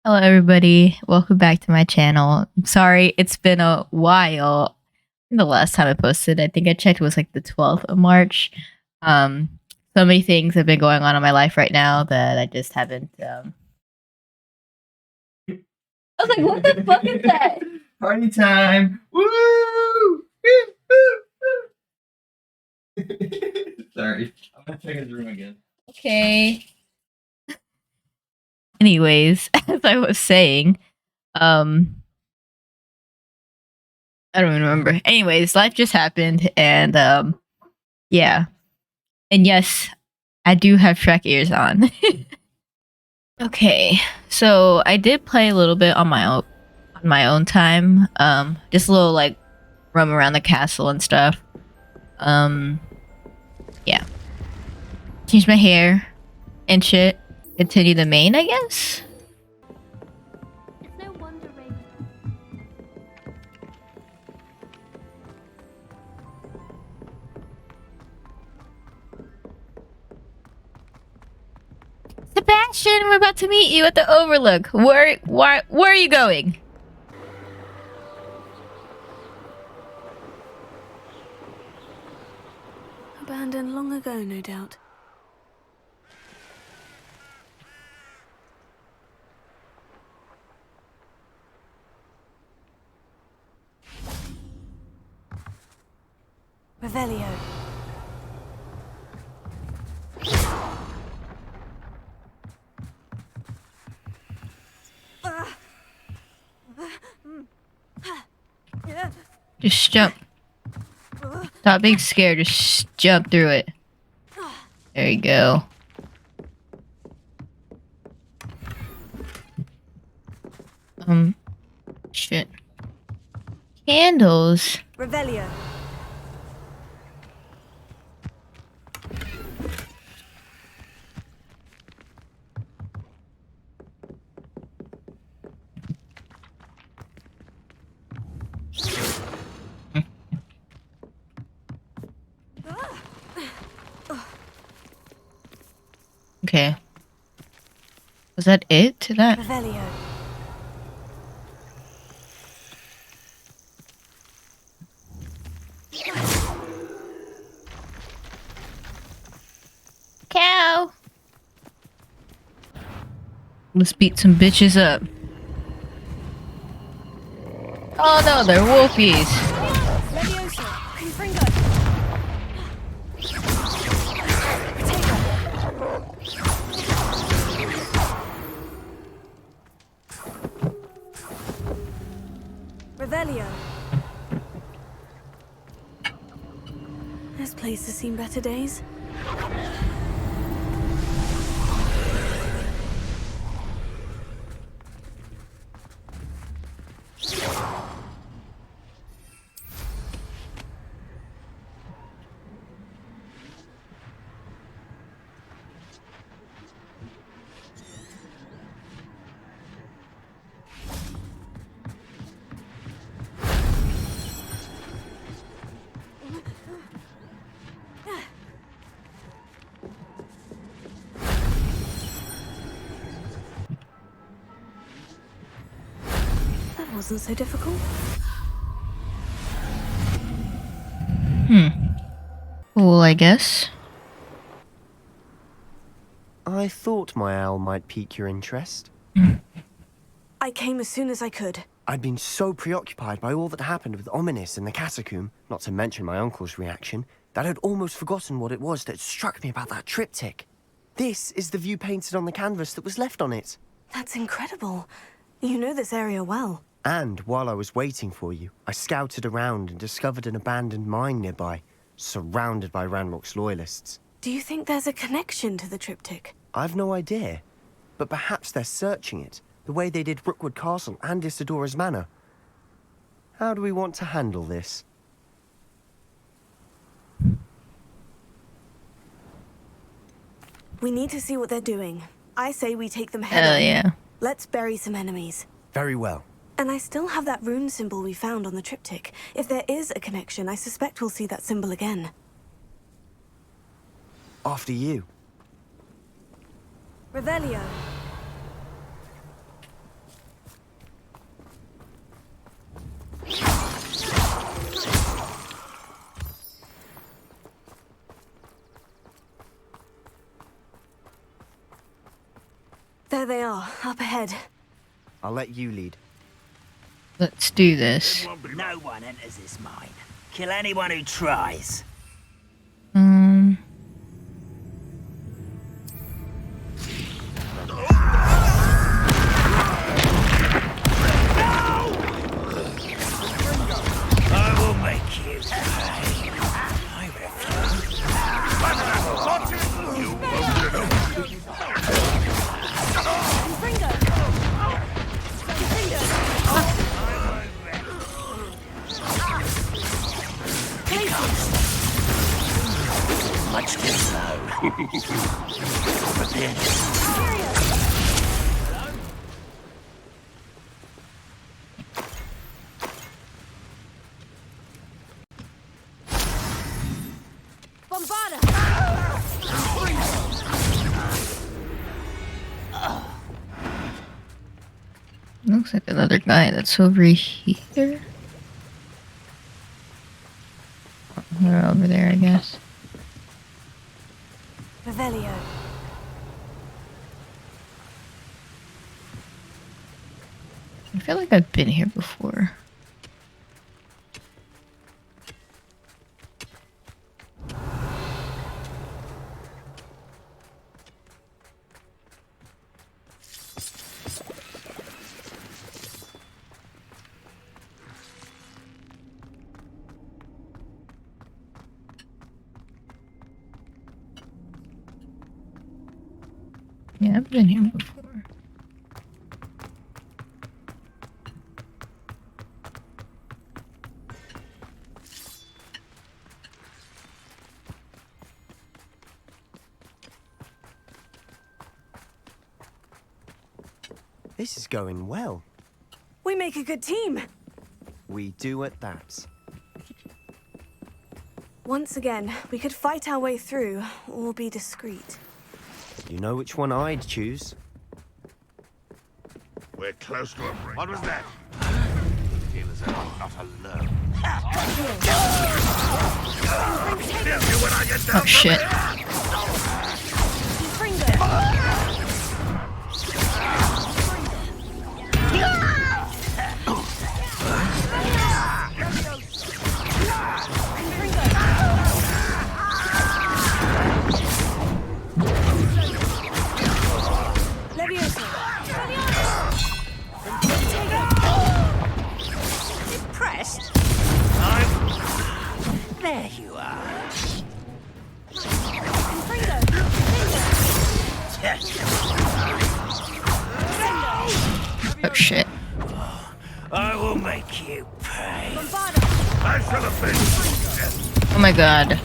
Hello, everybody. Welcome back to my channel. I'm sorry, it's been a while. The last time I posted, I think I checked, was like the 12th of March. So many things have been going on in my life right now that I just haven't. I was like, what the fuck is that? Party time! Woo! Sorry, I'm gonna check his room again. Okay. Anyways, as I was saying, I don't even remember. Anyways, life just happened, and yeah, and yes, I do have Shrek ears on. Okay, so I did play a little bit on my own time. Just a little like roam around the castle and stuff. Yeah. Change my hair and shit. Continue the main, I guess. It's no wonder Sebastian, we're about to meet you at the Overlook. Where are you going? abandoned long ago, no doubt. Revelio. Just jump. Stop being scared. Just jump through it. There you go. Shit. Candles. Revelio. Okay. Was that it to that? Revelio. Cow. Let's beat some bitches up. Oh no, they're wolfies. Leviosa. Confringo. Revelio. This place has seen better days. That wasn't so difficult. Cool, I guess. I thought my owl might pique your interest. I came as soon as I could. I'd been so preoccupied by all that happened with Ominis in the catacomb, not to mention my uncle's reaction, that I'd almost forgotten what it was that struck me about that triptych. This is the view painted on the canvas that was left on it. That's incredible. You know this area well. And while I was waiting for you, I scouted around and discovered an abandoned mine nearby, surrounded by Ranrock's loyalists. Do you think there's a connection to the triptych? I've no idea, but perhaps they're searching it, the way they did Rookwood Castle and Isadora's Manor. How do we want to handle this? We need to see what they're doing. I say we take them head Hell on. yeah. Let's bury some enemies. Very well. And I still have that rune symbol we found on the triptych. If there is a connection, I suspect we'll see that symbol again. After you. Revelio. they are, up ahead. I'll let you lead. Let's do this. No one enters this mine. Kill anyone who tries. I will make you pay. I refuse. Much too slow. But then... Looks like another guy that's over here. Or over there, I guess. Revelio. I feel like I've been here before. Yeah, I've been here before. This is going well. We make a good team. We do at that. Once again, we could fight our way through, or be discreet. You know which one I'd choose. We're close to a break. What was that? Feel as though I'm not alone. Tell you when I get down Oh shit. Impressed? There you are. Oh shit. I will make you pay. I shall have been. Oh my god.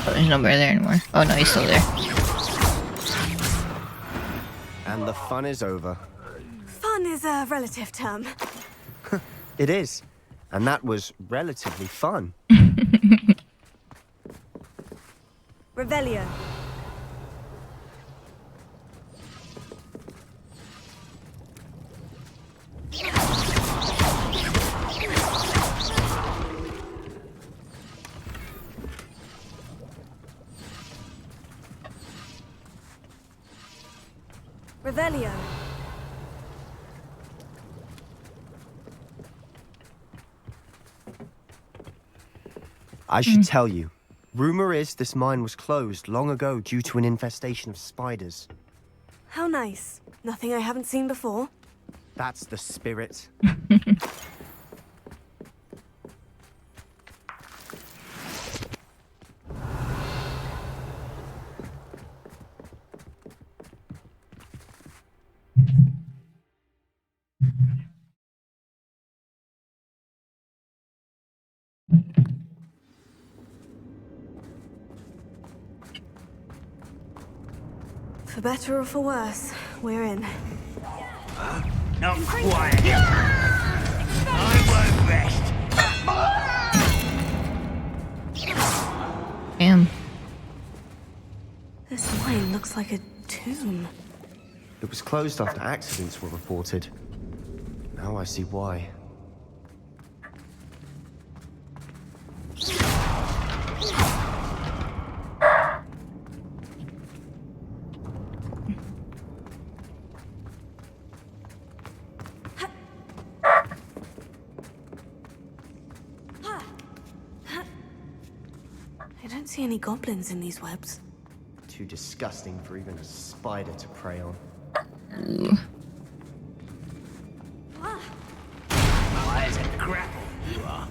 Oh, there's nobody there anymore. Oh no, he's still there. And the fun is over. Fun is a relative term. It is. And that was relatively fun. Revelio. Revelio. I should tell you. Rumor is this mine was closed long ago due to an infestation of spiders. How nice. Nothing I haven't seen before. That's the spirit. For better or for worse, we're in. Not quiet. I won't rest. Damn. This mine looks like a tomb. It was closed after accidents were reported. Now I see why. I don't see any goblins in these webs. Too disgusting for even a spider to prey on. Wise and grapple, you are.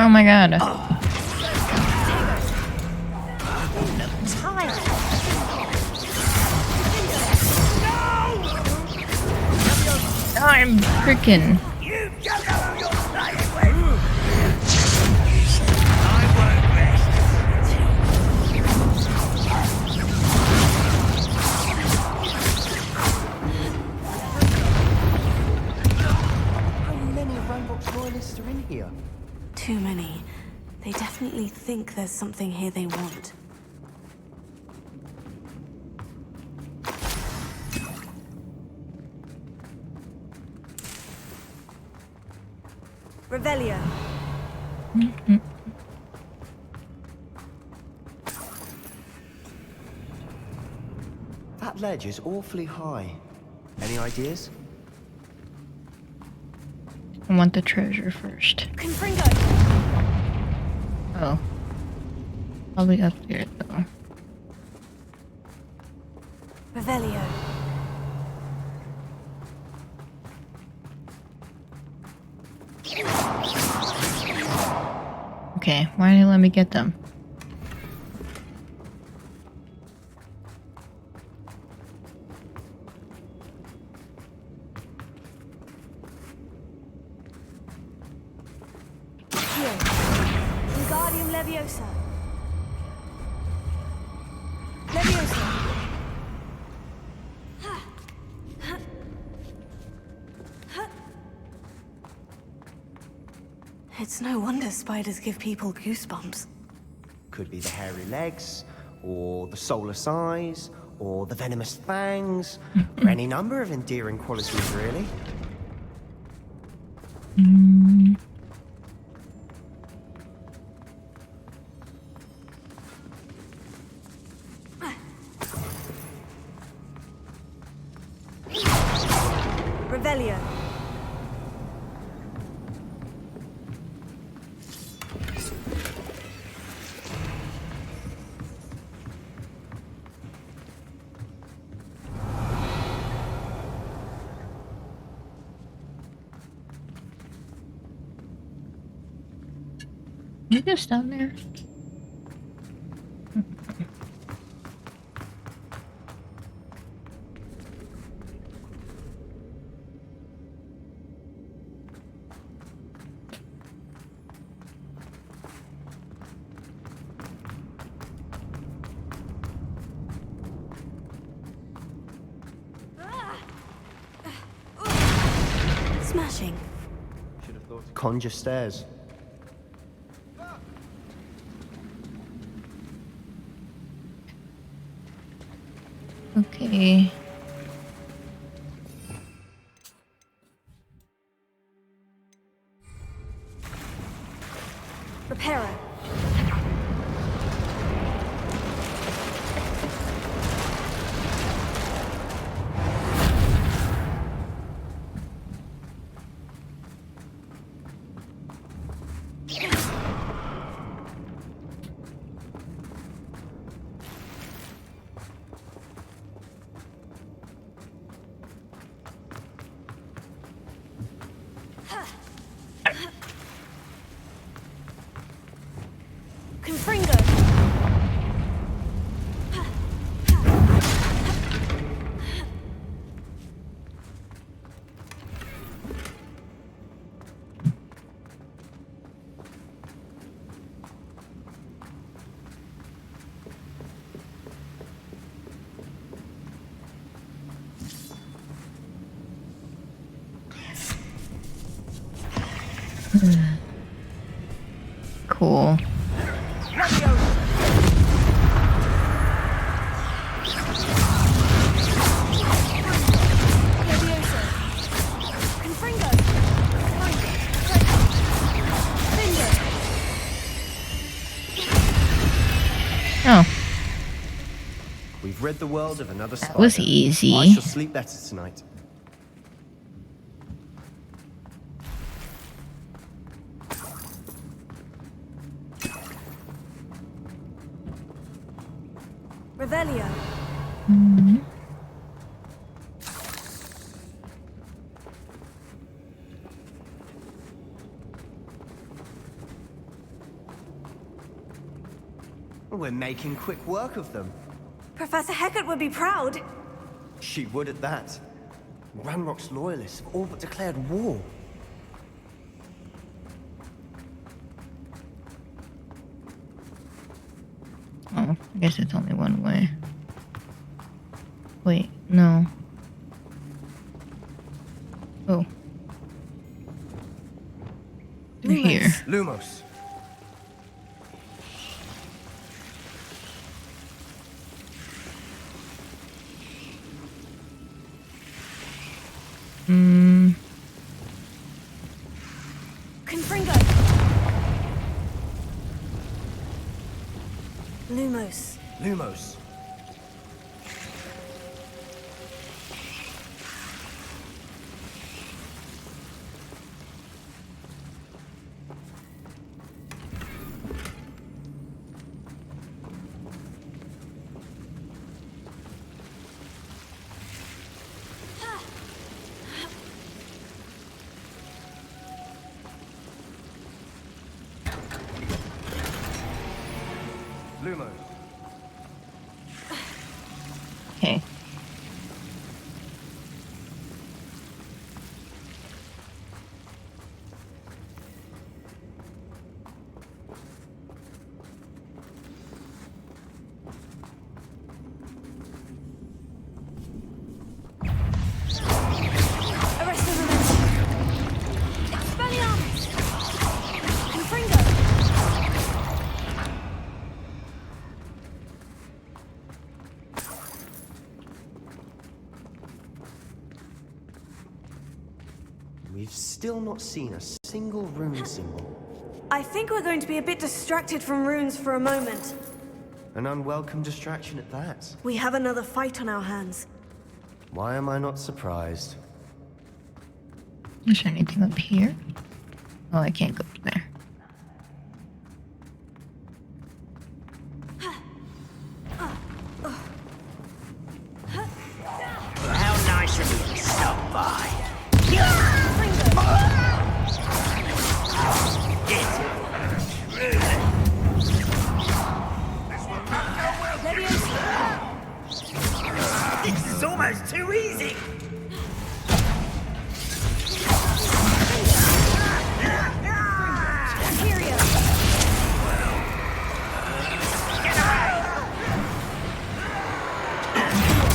Oh my god. I'm freaking. You don't know who you're playing with. I won't How many Ranbox royalists are in here? Too many. They definitely think there's something here they want. Revelio. That ledge is awfully high. Any ideas? I want the treasure first. Confringo. Oh. Probably up there though. Revelio. Okay, why didn't you let me get them? Here. Wingardium Leviosa. Leviosa. It's no wonder spiders give people goosebumps. Could be the hairy legs, or the soulless eyes, or the venomous fangs, or any number of endearing qualities, really. Revelio. You just down there. Smashing. Should have thought to conjure stairs. Okay. Reparo. cool. Oh, We've rid the world of another spider. that was easy. I shall sleep better tonight. Revelio. We're making quick work of them. Professor Hecat would be proud. She would at that. Ranrock's loyalists have all but declared war. Oh, I guess it's only one way. Wait, no. Oh. Through here. Lumos. Confringo. Lumos. Lumos. Lumos. Okay. Arresto Memento. Expelliarmus. Confringo. We've still not seen a single rune symbol. I think we're going to be a bit distracted from runes for a moment. An unwelcome distraction at that. We have another fight on our hands. Why am I not surprised? Is there anything up here? Oh, I can't go up there. How nice of you to stop by. This is almost too easy.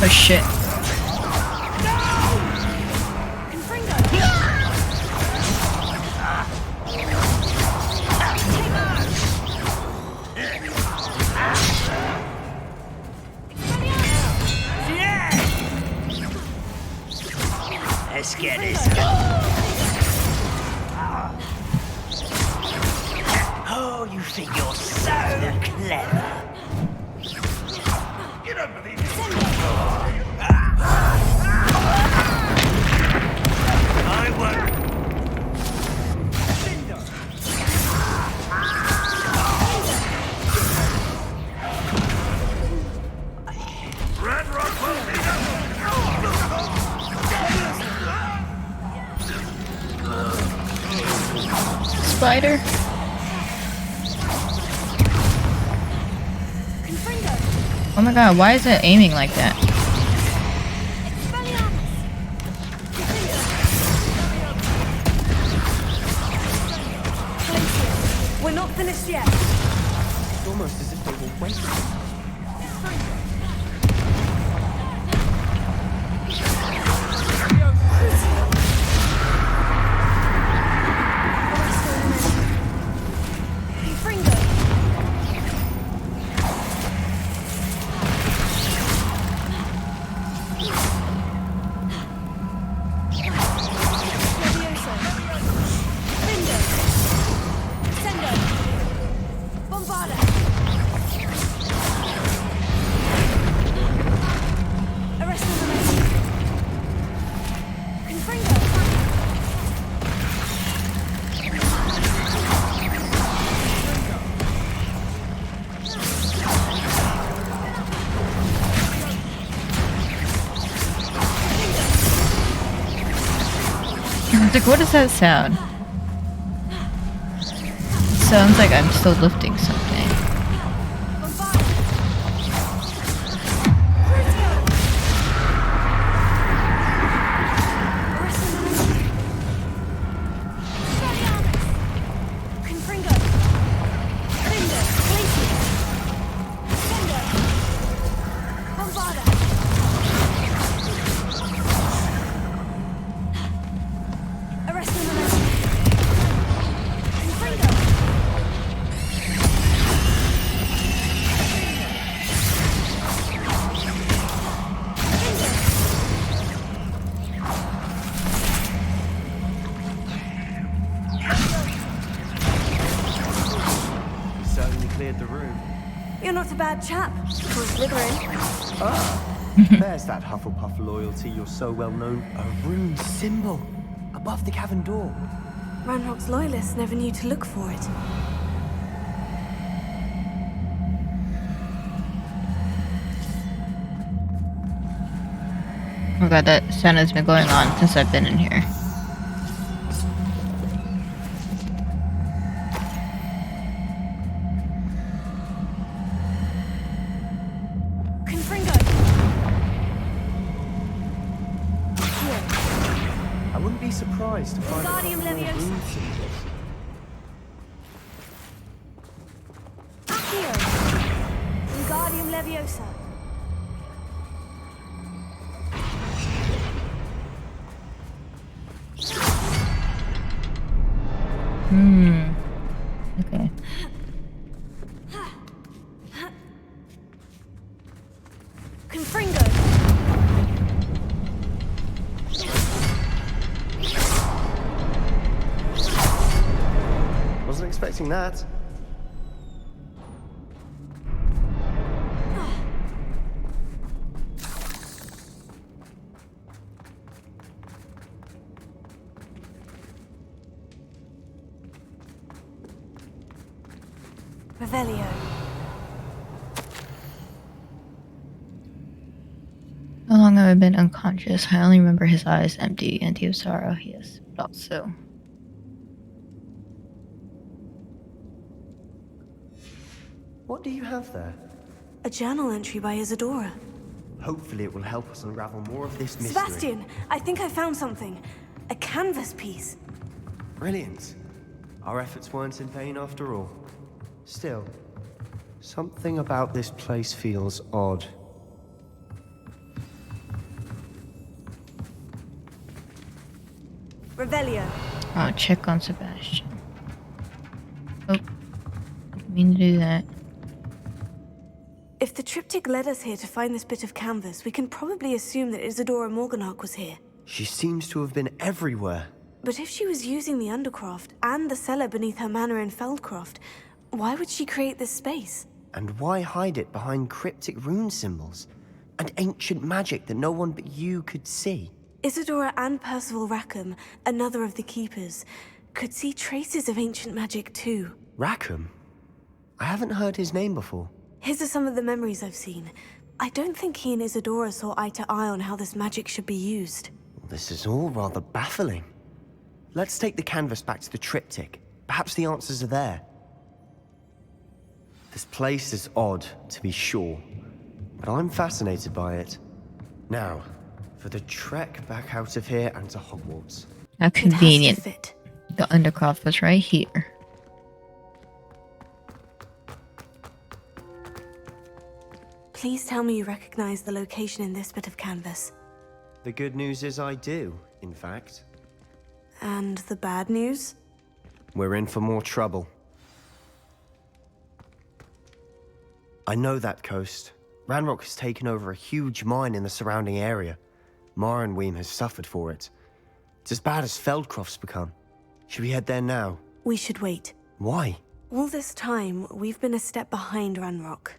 Oh shit. Let's get this going. Oh, you think you're so clever. You don't believe it. I won't. Ranrock will be Spider? Oh my god, why is it aiming like that? We're not finished yet. It's almost as if they were waiting. Confringo. It's like, what does that sound? It sounds like I'm still lifting something. The room. You're not a bad chap. For Slytherin. There's that Hufflepuff loyalty you're so well known. A rune symbol above the cavern door. Ranrock's loyalists never knew to look for it. Oh my god, that sound has been going on since I've been in here. I wouldn't be surprised to find Wingardium a couple more Leviosa. rune symbols. Accio! Wingardium Leviosa. Okay. Confringo. Wasn't expecting that. Revelio. How long have I been unconscious? I only remember his eyes empty, empty of sorrow, yes, but also. What do you have there? A journal entry by Isadora. Hopefully it will help us unravel more of this mystery. Sebastian, I think I found something. A canvas piece. Brilliant. Our efforts weren't in vain after all. Still, something about this place feels odd. Revelio. Oh, check on Sebastian. Oh, didn't mean to do that. If the triptych led us here to find this bit of canvas, we can probably assume that Isadora Morganach was here. She seems to have been everywhere. But if she was using the Undercroft and the cellar beneath her manor in Feldcroft, why would she create this space? And why hide it behind cryptic rune symbols? And ancient magic that no one but you could see? Isadora and Percival Rackham, another of the Keepers, could see traces of ancient magic too. Rackham? I haven't heard his name before. His are some of the memories I've seen. I don't think he and Isadora saw eye to eye on how this magic should be used. This is all rather baffling. Let's take the canvas back to the triptych. Perhaps the answers are there. This place is odd, to be sure, but I'm fascinated by it. Now, for the trek back out of here and to Hogwarts. How It has to convenient. fit. The Undercroft was right here. Please tell me you recognize the location in this bit of canvas. The good news is I do, in fact. And the bad news? We're in for more trouble. I know that coast. Ranrock has taken over a huge mine in the surrounding area. Marrenweem has suffered for it. It's as bad as Feldcroft's become. Should we head there now? We should wait. Why? All this time, we've been a step behind Ranrock.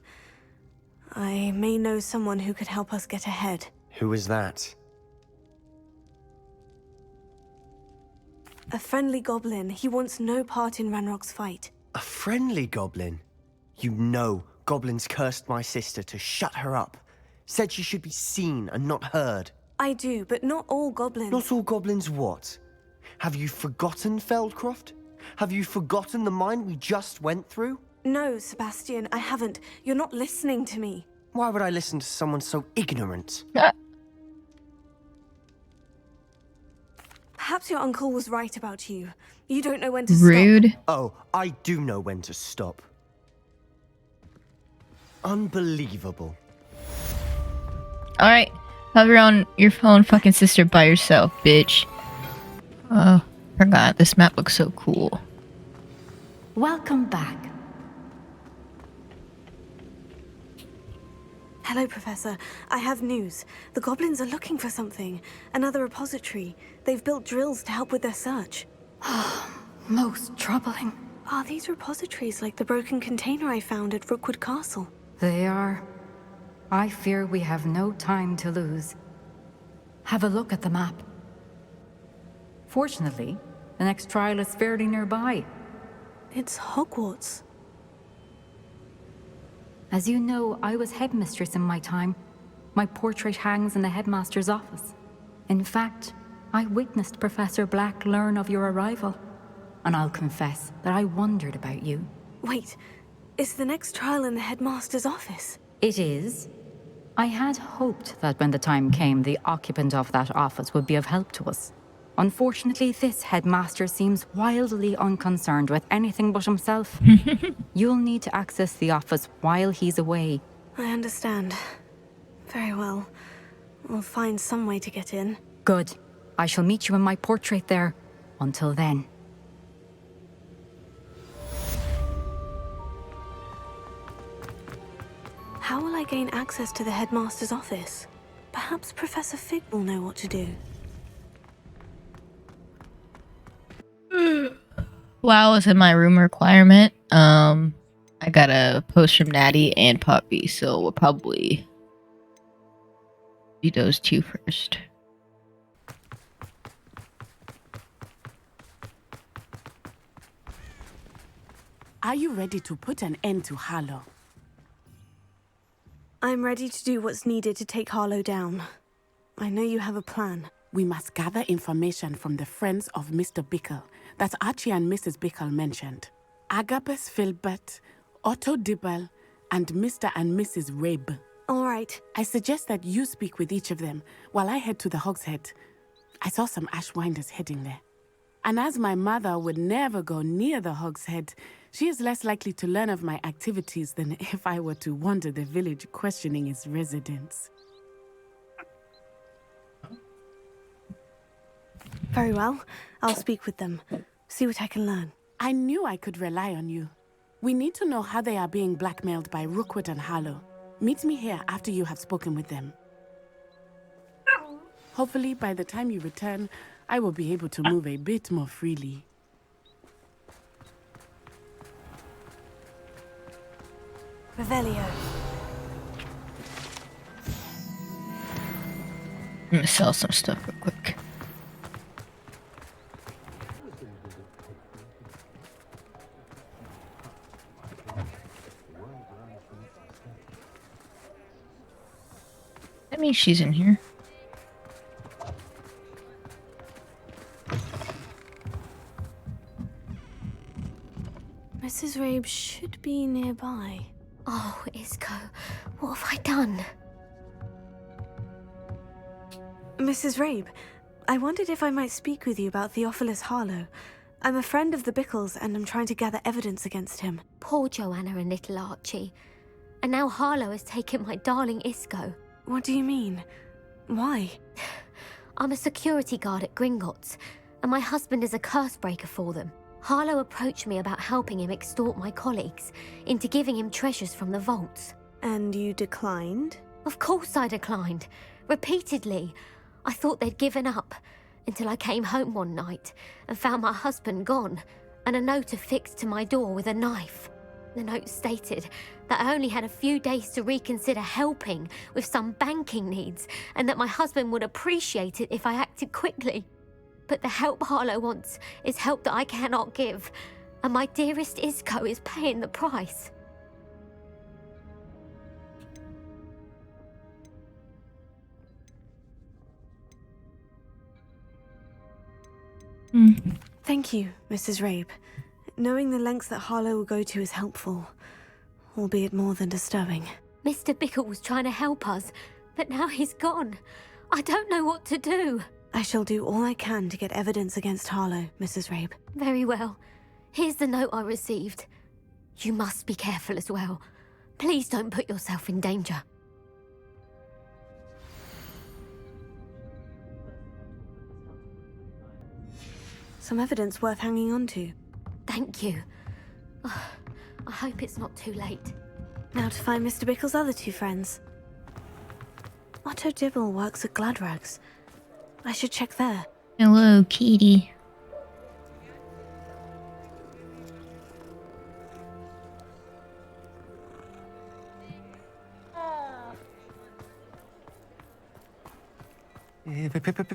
I may know someone who could help us get ahead. Who is that? A friendly goblin. He wants no part in Ranrock's fight. A friendly goblin? You know goblins cursed my sister to shut her up. Said she should be seen and not heard. I do, but not all goblins. Not all goblins what? Have you forgotten Feldcroft? Have you forgotten the mine we just went through? No, Sebastian, I haven't. You're not listening to me. Why would I listen to someone so ignorant? Perhaps your uncle was right about you. You don't know when to Rude. stop. Oh, I do know when to stop. Unbelievable. Alright. Have your own your phone fucking sister by yourself, bitch. Oh, forgot. This map looks so cool. Welcome back. Hello, Professor. I have news. The goblins are looking for something. Another repository. They've built drills to help with their search. Most troubling. Are these repositories like the broken container I found at Rookwood Castle? They are. I fear we have no time to lose. Have a look at the map. Fortunately, the next trial is fairly nearby. It's Hogwarts. As you know, I was headmistress in my time. My portrait hangs in the headmaster's office. In fact, I witnessed Professor Black learn of your arrival. And I'll confess that I wondered about you. Wait, is the next trial in the headmaster's office? It is. I had hoped that when the time came, the occupant of that office would be of help to us. Unfortunately, this headmaster seems wildly unconcerned with anything but himself. You'll need to access the office while he's away. I understand. Very well. We'll find some way to get in. Good. I shall meet you in my portrait there. Until then. How will I gain access to the headmaster's office? Perhaps Professor Fig will know what to do. WoW is in my room requirement. I got a post from Natty and Poppy, so we'll probably do those two first. Are you ready to put an end to Harlow? I'm ready to do what's needed to take Harlow down. I know you have a plan. We must gather information from the friends of Mr. Bickle that Archie and Mrs. Bickle mentioned. Agabus Filbert, Otto Dibble, and Mr. and Mrs. Rabe. All right. I suggest that you speak with each of them while I head to the Hogshead. I saw some Ashwinders heading there. And as my mother would never go near the Hogshead, she is less likely to learn of my activities than if I were to wander the village questioning its residents. Very well. I'll speak with them. See what I can learn. I knew I could rely on you. We need to know how they are being blackmailed by Rookwood and Harlow. Meet me here after you have spoken with them. Hopefully, by the time you return, I will be able to move a bit more freely. Revelio. I'm gonna sell some stuff real quick. That means she's in here. Mrs. Rabe should be nearby. Oh, Isco, what have I done? Mrs. Rabe, I wondered if I might speak with you about Theophilus Harlow. I'm a friend of the Bickles and I'm trying to gather evidence against him. Poor Joanna and little Archie. And now Harlow has taken my darling Isco. What do you mean? Why? I'm a security guard at Gringotts, and my husband is a curse breaker for them. Harlow approached me about helping him extort my colleagues into giving him treasures from the vaults. And you declined? Of course I declined. Repeatedly. I thought they'd given up, until I came home one night and found my husband gone, and a note affixed to my door with a knife. The note stated that I only had a few days to reconsider helping with some banking needs, and that my husband would appreciate it if I acted quickly. But the help Harlow wants is help that I cannot give, and my dearest Isco is paying the price. Thank you, Mrs. Rabe. Knowing the lengths that Harlow will go to is helpful, albeit more than disturbing. Mr. Bickle was trying to help us, but now he's gone. I don't know what to do. I shall do all I can to get evidence against Harlow, Mrs. Rabe. Very well. Here's the note I received. You must be careful as well. Please don't put yourself in danger. Some evidence worth hanging on to. Thank you. Oh, I hope it's not too late. Now to find Mr. Bickle's other two friends. Otto Dibble works at Gladrags. I should check there. Hello, Kitty.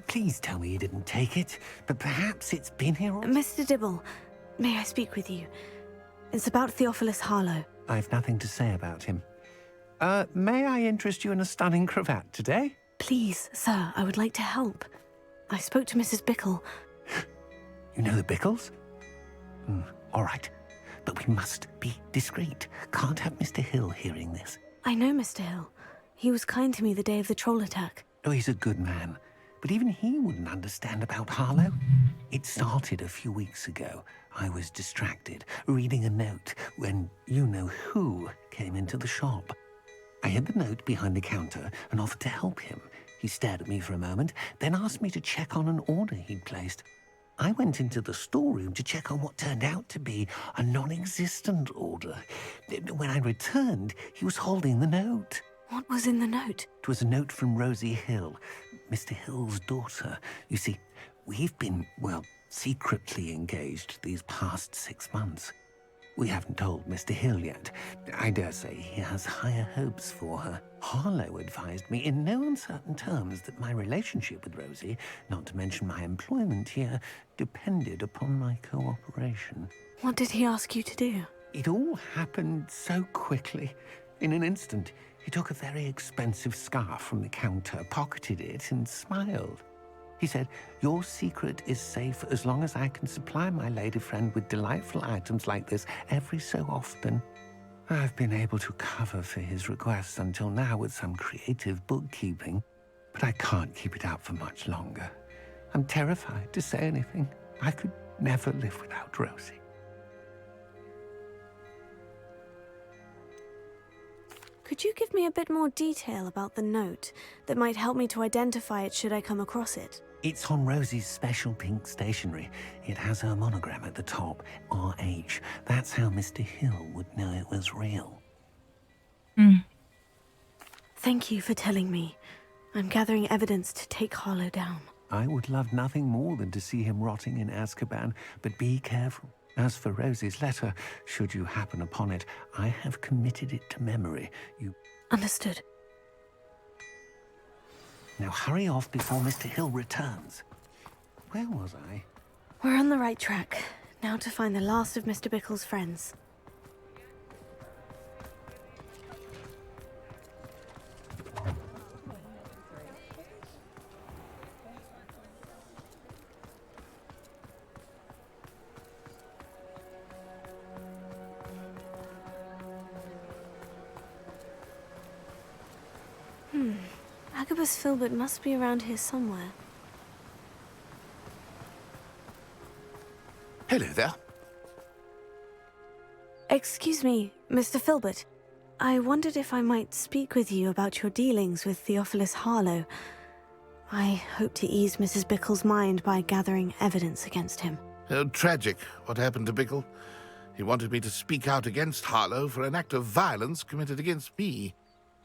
Please tell me you didn't take it. But perhaps it's been here all... Mr. Dibble, may I speak with you? It's about Theophilus Harlow. I've nothing to say about him. May I interest you in a stunning cravat today? Please, sir, I would like to help. I spoke to Mrs. Bickle. You know the Bickles? All right. But we must be discreet. Can't have Mr. Hill hearing this. I know Mr. Hill. He was kind to me the day of the troll attack. Oh, he's a good man. But even he wouldn't understand about Harlow. It started a few weeks ago. I was distracted, reading a note, when you-know-who came into the shop. I hid the note behind the counter and offered to help him. He stared at me for a moment, then asked me to check on an order he'd placed. I went into the storeroom to check on what turned out to be a non-existent order. When I returned, he was holding the note. What was in the note? It was a note from Rosie Hill, Mr. Hill's daughter. You see, we've been, well, secretly engaged these past 6 months. We haven't told Mr. Hill yet. I dare say he has higher hopes for her. Harlow advised me in no uncertain terms that my relationship with Rosie, not to mention my employment here, depended upon my cooperation. What did he ask you to do? It all happened so quickly. In an instant, he took a very expensive scarf from the counter, pocketed it, and smiled. He said, "Your secret is safe as long as I can supply my lady friend with delightful items like this every so often." I've been able to cover for his requests until now with some creative bookkeeping, but I can't keep it out for much longer. I'm terrified to say anything. I could never live without Rosie. Could you give me a bit more detail about the note that might help me to identify it should I come across it? It's on Rosie's special pink stationery. It has her monogram at the top, RH. That's how Mr. Hill would know it was real. Thank you for telling me. I'm gathering evidence to take Harlow down. I would love nothing more than to see him rotting in Azkaban, but be careful. As for Rosie's letter, should you happen upon it, I have committed it to memory. You... Understood. Now hurry off before Mr. Hill returns. Where was I? We're on the right track. Now to find the last of Mr. Bickle's friends. Agabus Filbert must be around here somewhere. Hello there. Excuse me, Mr. Filbert. I wondered if I might speak with you about your dealings with Theophilus Harlow. I hope to ease Mrs. Bickle's mind by gathering evidence against him. Tragic, what happened to Bickle. He wanted me to speak out against Harlow for an act of violence committed against me.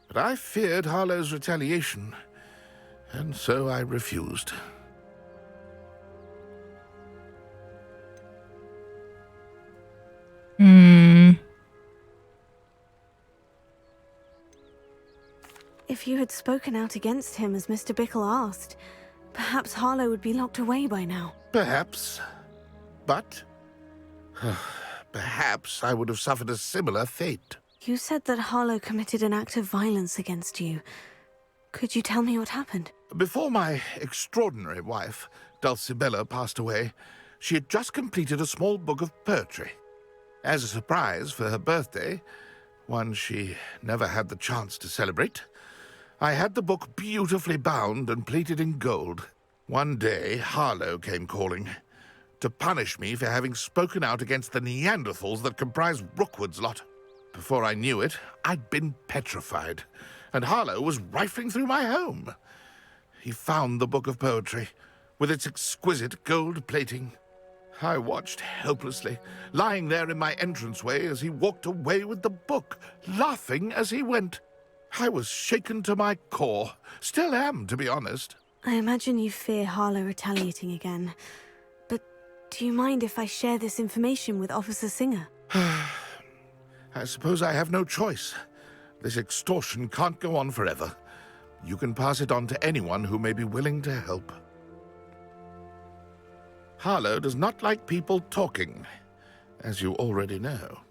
But I feared Harlow's retaliation, and so I refused. If you had spoken out against him as Mr. Bickle asked, perhaps Harlow would be locked away by now. Perhaps. But perhaps I would have suffered a similar fate. You said that Harlow committed an act of violence against you. Could you tell me what happened? Before my extraordinary wife, Dulcibella, passed away, She had just completed a small book of poetry. As a surprise for her birthday, one she never had the chance to celebrate, I had the book beautifully bound and plated in gold. One day, Harlow came calling to punish me for having spoken out against the Neanderthals that comprise Rookwood's lot. Before I knew it, I'd been petrified, and Harlow was rifling through my home. He found the book of poetry, with its exquisite gold plating. I watched helplessly, lying there in my entranceway as he walked away with the book, laughing as he went. I was shaken to my core. Still am, to be honest. I imagine you fear Harlow retaliating again. But do you mind if I share this information with Officer Singer? I suppose I have no choice. This extortion can't go on forever. You can pass it on to anyone who may be willing to help. Harlow does not like people talking, as you already know.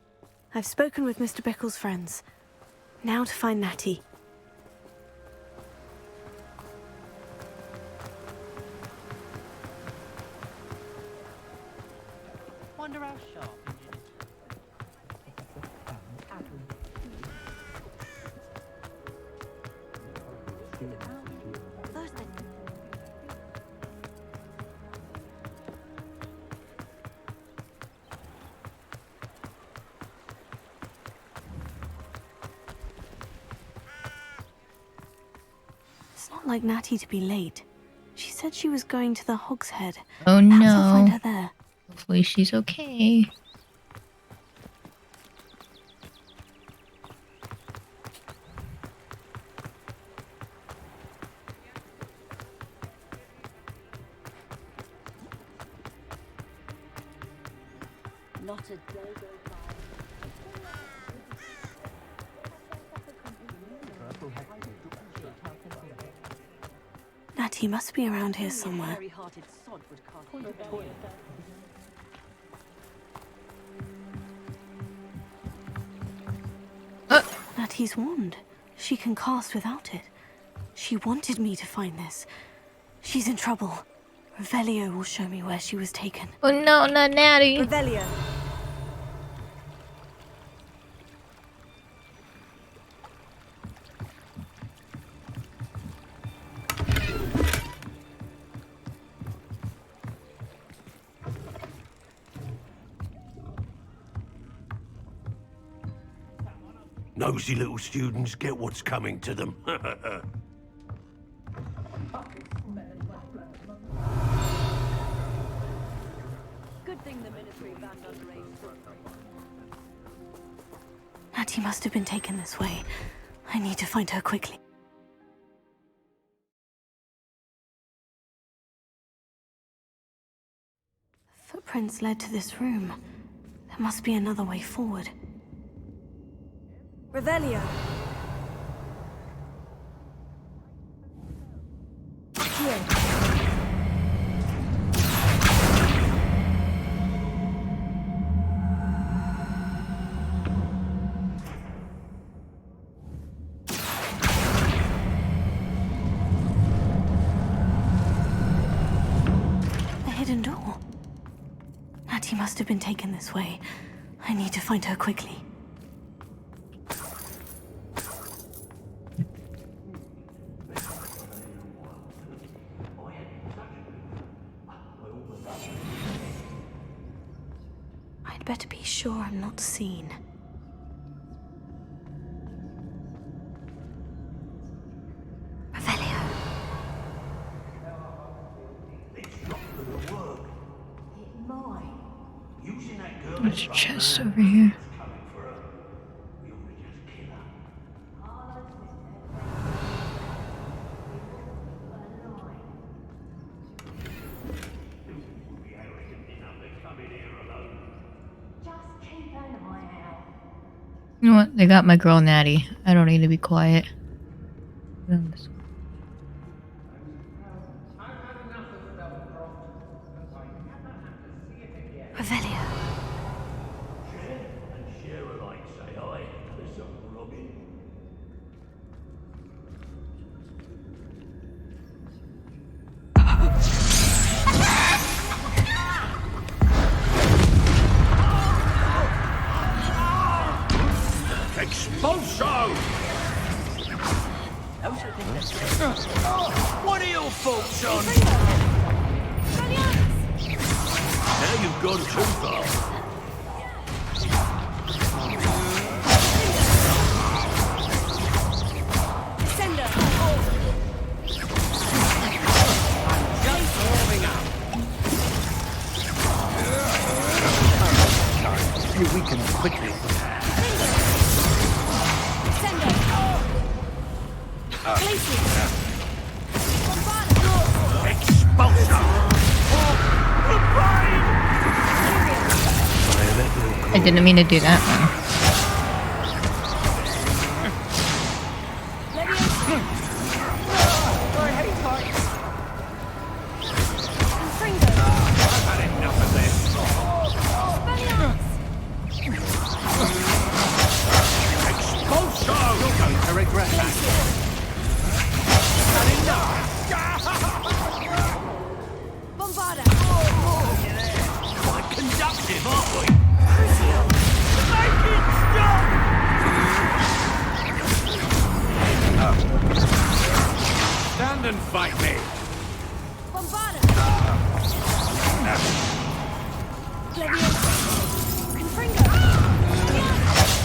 I've spoken with Mr. Bickle's friends. Now to find Natty. Wonder how sharp. It's not like Natty to be late. She said she was going to the Hog's Head. Oh Perhaps I'll find no. her there. Hopefully she's okay. Not a day goes by. Natty must be around here somewhere. Hairy-hearted sod would cast Natty's wand. She can cast without it. She wanted me to find this. She's in trouble. Revelio will show me where she was taken. Oh no, not Natty. Revelio. Nosy little students get what's coming to them. Good thing the military banned underage. Natty must have been taken this way. I need to find her quickly. Footprints led to this room. There must be another way forward. Revelio. Here. A hidden door. Natty must have been taken this way. I need to find her quickly. I'd better be sure I'm not seen. Revelio. There's a chest over here. You know what? They got my girl Natty. I don't need to be quiet. Revelio. What are your thoughts on? Now you've gone too far. You weaken quickly. I didn't mean to do that one. Quite conductive, aren't we? Stand and fight me.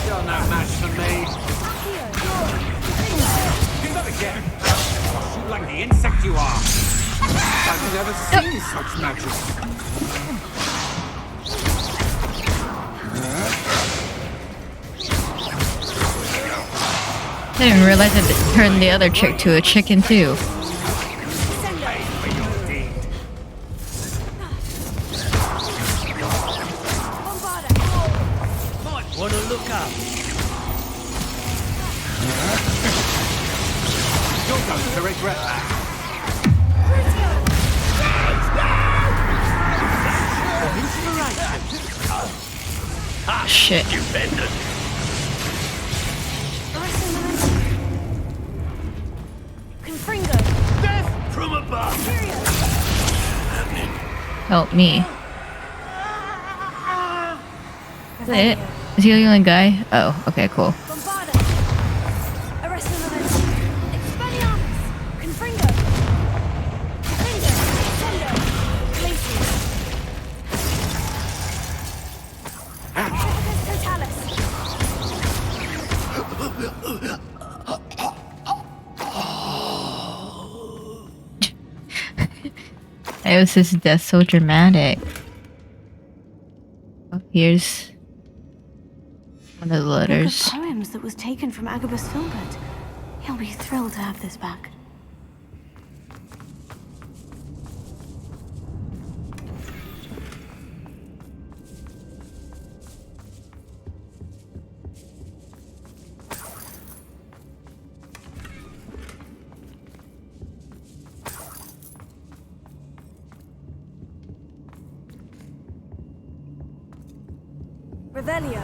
You're no match for me. Do that again. Shoot like the insect you are. I've never seen such magic. I didn't realize I turned the other chick to a chicken too. Might want to look up. You're going to regret that. Shit. Defendant. Death from above. Help me. Is that it? Is he the only guy? Oh, okay, cool. Why was his death so dramatic? Oh, here's one of the letters. Book of poems that was taken from Agabus Filbert. He'll be thrilled to have this back. Revelio.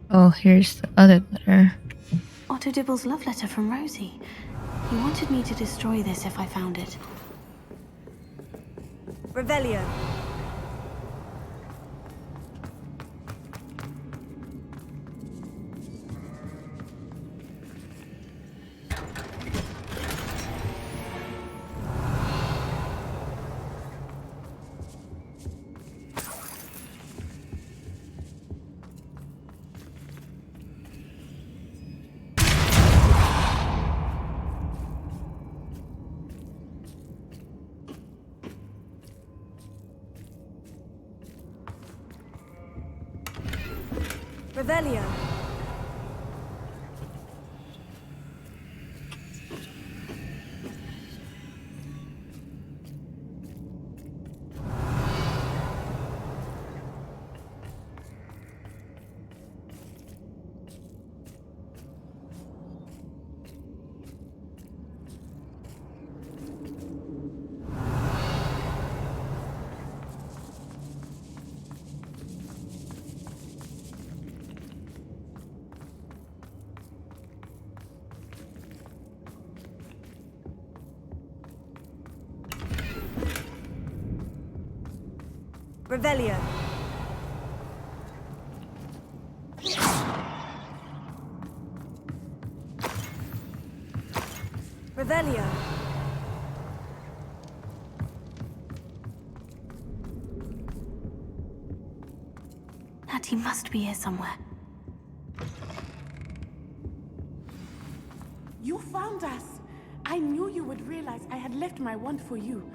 Oh, here's the other letter. Otto Dibble's love letter from Rosie. He wanted me to destroy this if I found it. Revelio. Revelio. Revelio. Revelio. Natty must be here somewhere. You found us. I knew you would realize I had left my wand for you.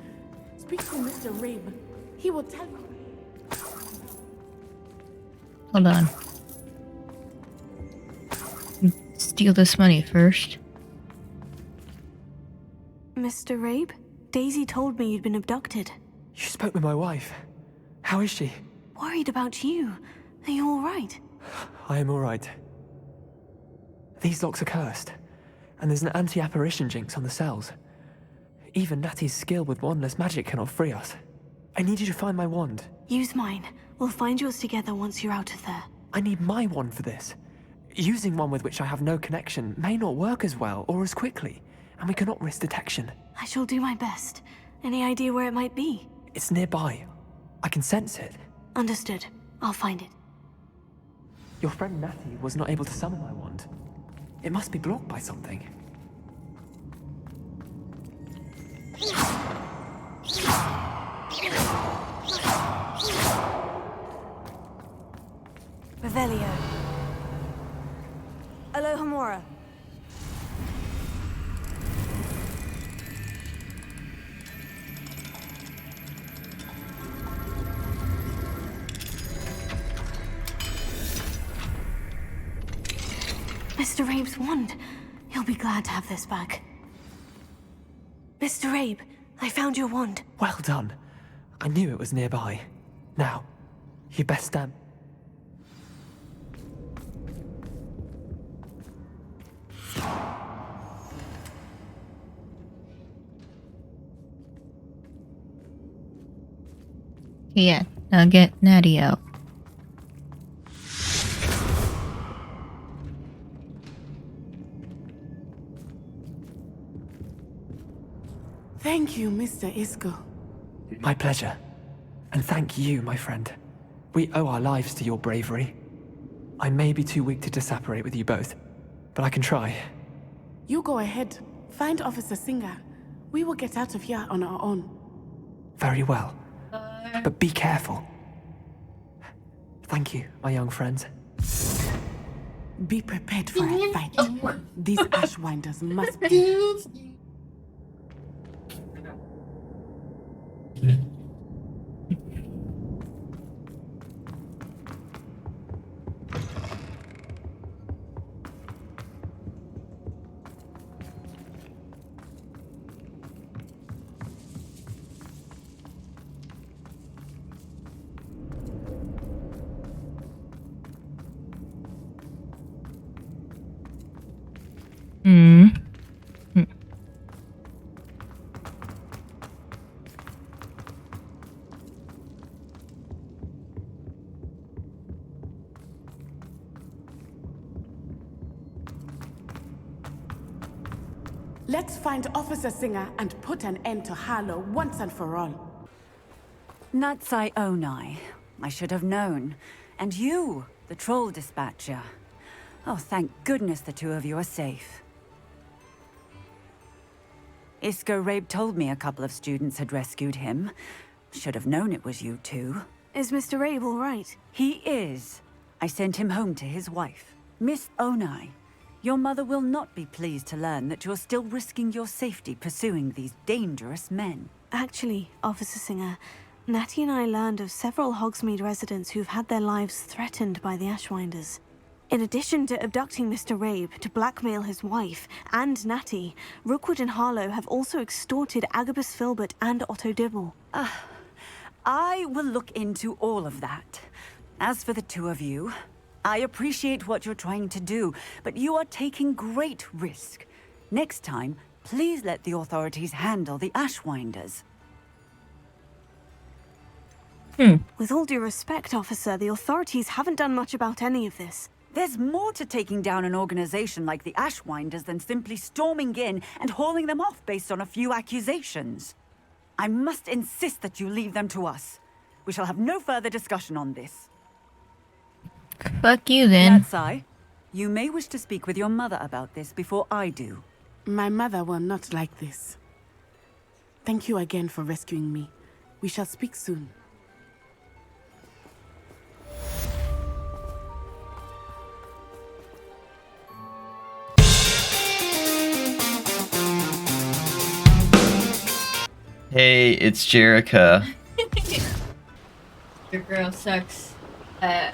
Speak to Mr. Rabe. He will tell you. Hold on. Steal this money first. Mr. Rabe? Daisy told me you'd been abducted. You spoke with my wife. How is she? Worried about you. Are you all right? I am all right. These locks are cursed, and there's an anti-apparition jinx on the cells. Even Natty's skill with wandless magic cannot free us. I need you to find my wand. Use mine. We'll find yours together once you're out of there. I need my wand for this. Using one with which I have no connection may not work as well or as quickly, and we cannot risk detection. I shall do my best. Any idea where it might be? It's nearby. I can sense it. Understood. I'll find it. Your friend Natty was not able to summon my wand. It must be blocked by something. Revelio. Alohomora. Mr. Rabe's wand. He'll be glad to have this back. Mr. Rabe, I found your wand. Well done. I knew it was nearby. Now, you best stand. Yeah, now get Natty out. Thank you, Mr. Isco. My pleasure. And thank you, my friend. We owe our lives to your bravery. I may be too weak to disapparate with you both, but I can try. You go ahead. Find Officer Singer. We will get out of here on our own. Very well. But be careful. Thank you, my young friends. Be prepared for a fight. These Ashwinders must be... Let's find Officer Singer and put an end to Harlow once and for all. Natsai Onai. I should have known. And you, the troll dispatcher. Oh, thank goodness the two of you are safe. Isco Rabe told me a couple of students had rescued him. Should have known it was you two. Is Mr. Rabe all right? He is. I sent him home to his wife. Miss Onai, your mother will not be pleased to learn that you're still risking your safety pursuing these dangerous men. Actually, Officer Singer, Natty and I learned of several Hogsmeade residents who've had their lives threatened by the Ashwinders. In addition to abducting Mr. Rabe to blackmail his wife and Natty, Rookwood and Harlow have also extorted Agabus Filbert and Otto Dibble. I will look into all of that. As for the two of you, I appreciate what you're trying to do, but you are taking great risk. Next time, please let the authorities handle the Ashwinders. With all due respect, officer, the authorities haven't done much about any of this. There's more to taking down an organization like the Ashwinders than simply storming in and hauling them off based on a few accusations. I must insist that you leave them to us. We shall have no further discussion on this. Fuck you then. Natsai, you may wish to speak with your mother about this before I do. My mother will not like this. Thank you again for rescuing me. We shall speak soon. Hey, it's Jerica. Your girl sucks. How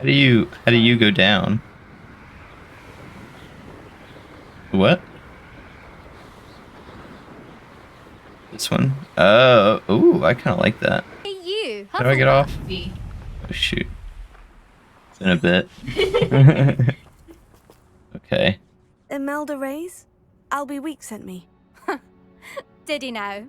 do you go down? What? This one? Oh, ooh, I kind of like that. Hey, you. How do I get off? B. Oh shoot. It's in a bit. Okay. Imelda Reyes? Albie Week sent me. Did he now?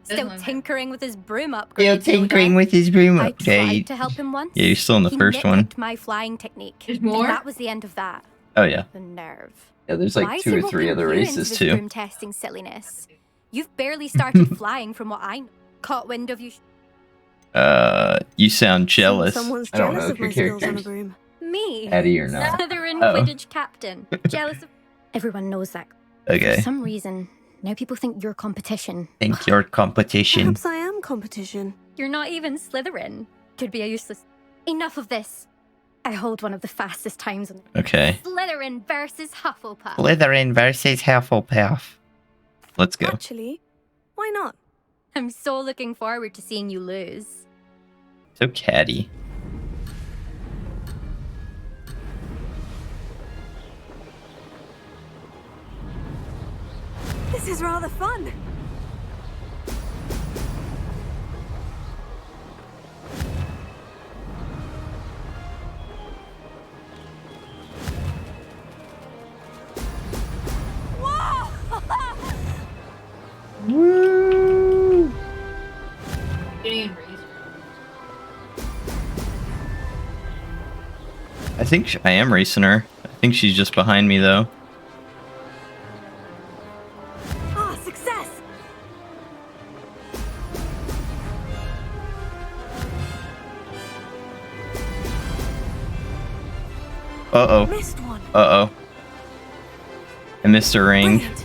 Still Doesn't tinkering with his broom upgrades. Still tinkering with his broom I tried upgrade. to help him once. Yeah, you're still in the He first one. nitpicked my flying technique. There's more? And that was the end of that. Oh yeah. The nerve. Yeah, there's Why like is 2 he or 3 roping other you into races this too. broom testing silliness. You've barely started flying from what I know. Caught wind of you. You sound jealous. Someone's I don't jealous know of your my skills on a characters. broom. Me. Eddie or not. Slytherin Oh. Quidditch captain. Jealous of... Everyone knows that. Okay. For some reason, now people think you're competition. Think your competition. Perhaps I am competition. You're not even Slytherin. Could be a useless... Enough of this. I hold one of the fastest times on Okay. Slytherin versus Hufflepuff. Slytherin versus Hufflepuff. Let's go. Actually, why not? I'm so looking forward to seeing you lose. So catty. This is rather fun. Woo! I think I am racing her. I think she's just behind me though. Ah, success! Uh-oh. Missed one. Uh-oh. I missed a ring. Brilliant.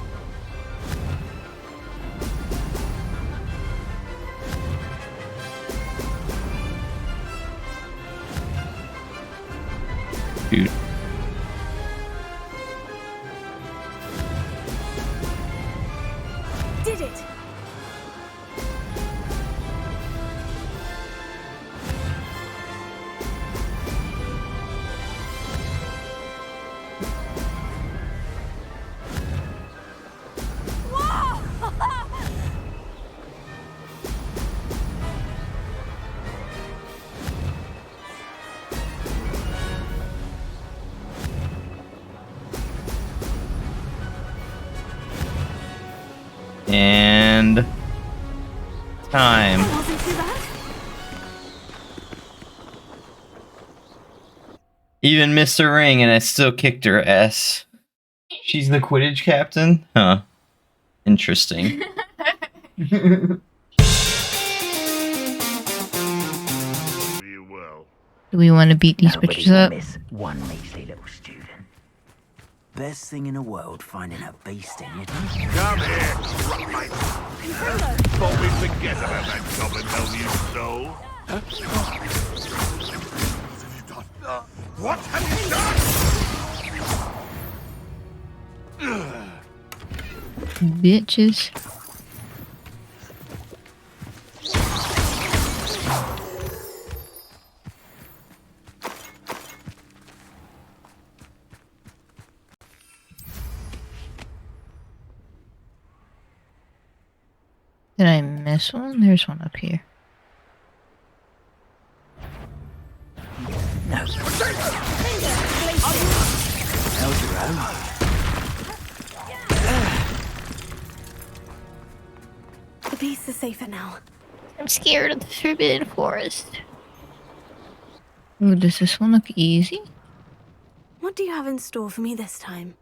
Shoot. Did it. And time. Wasn't too bad. Even missed a ring and I still kicked her ass. She's the Quidditch captain? Huh. Interesting. Do we want to beat these bitches up? Miss one measly little student. Best thing in the world, finding a bee sting. Come here, right. Thought we'd forget about that goblin hell you stole. What have you done? Bitches. Did I miss one? There's one up here. No. Held your own. The beasts are safer now. I'm scared of the Forbidden Forest. Ooh, does this one look easy? What do you have in store for me this time?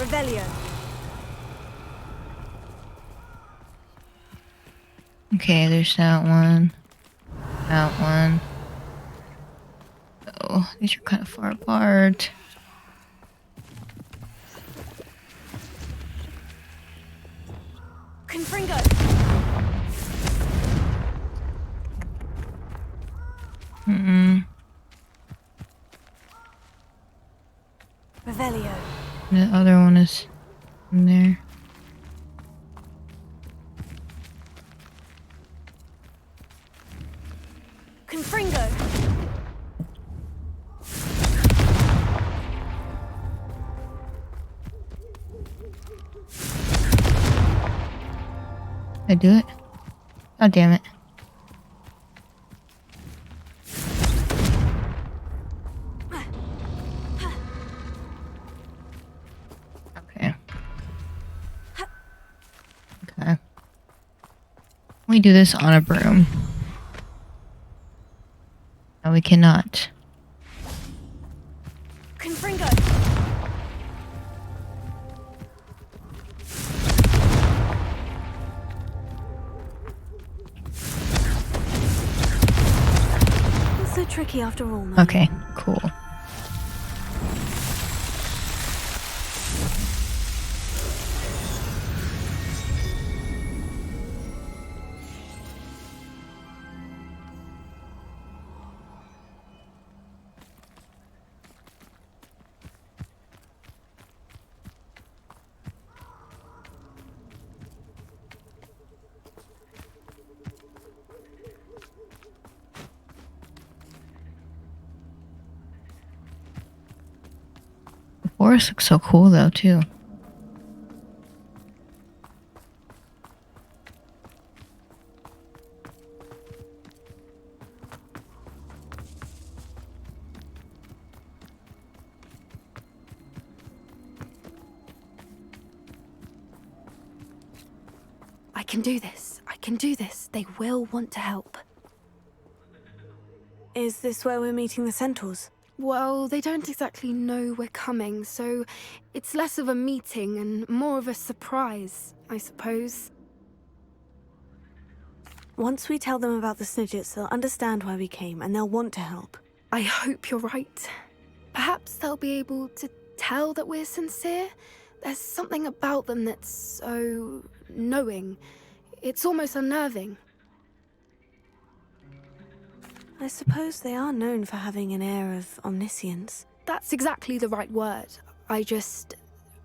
Revelio. Okay, there's that one. That one. Oh, these are kind of far apart. Confringo. Mm-mm. Revelio. The other one is in there. Confringo. Did I do it? Oh, damn it. Okay. Okay. We do this on a broom. No, we cannot. Confringo. Not so tricky after all, man. Okay, cool. The forest looks so cool though, too. I can do this. I can do this. They will want to help. Is this where we're meeting the centaurs? Well, they don't exactly know we're coming, so it's less of a meeting and more of a surprise, I suppose. Once we tell them about the Snidgets, they'll understand why we came and they'll want to help. I hope you're right. Perhaps they'll be able to tell that we're sincere. There's something about them that's so knowing. It's almost unnerving. I suppose they are known for having an air of omniscience. That's exactly the right word. I just...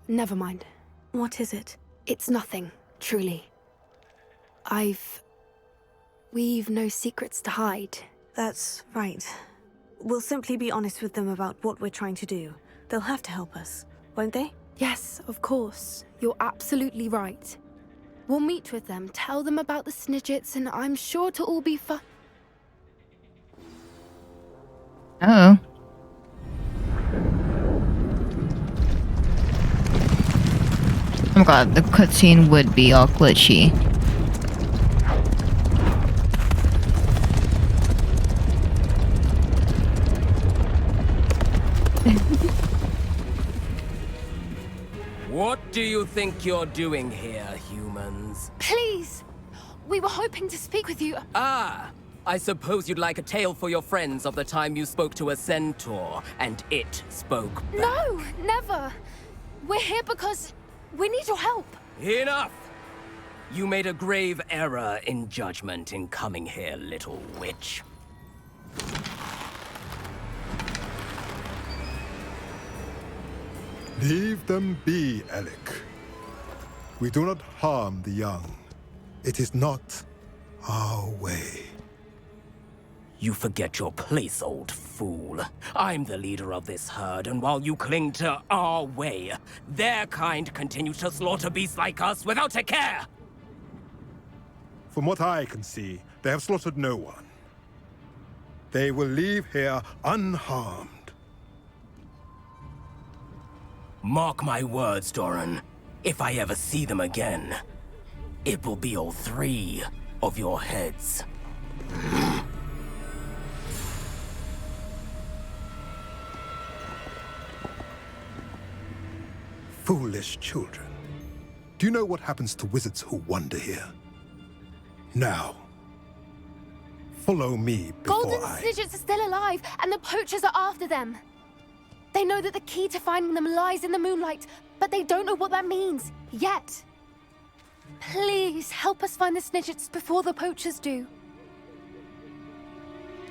never mind. What is it? It's nothing, truly. We've no secrets to hide. That's right. We'll simply be honest with them about what we're trying to do. They'll have to help us, won't they? Yes, of course. You're absolutely right. We'll meet with them, tell them about the Snidgets, and I'm sure to all be fun. Oh. Oh my god, the cutscene would be all glitchy. What do you think you're doing here, humans? Please! We were hoping to speak with you. Ah! I suppose you'd like a tale for your friends of the time you spoke to a centaur, and it spoke back. No, never. We're here because we need your help. Enough! You made a grave error in judgment in coming here, little witch. Leave them be, Alec. We do not harm the young. It is not our way. You forget your place, old fool. I'm the leader of this herd, and while you cling to our way, their kind continue to slaughter beasts like us without a care! From what I can see, they have slaughtered no one. They will leave here unharmed. Mark my words, Doran. If I ever see them again, it will be all 3 of your heads. Foolish children. Do you know what happens to wizards who wander here? Now, follow me before Golden Snidgets are still alive, and the poachers are after them. They know that the key to finding them lies in the moonlight, but they don't know what that means, yet. Please, help us find the Snidgets before the poachers do.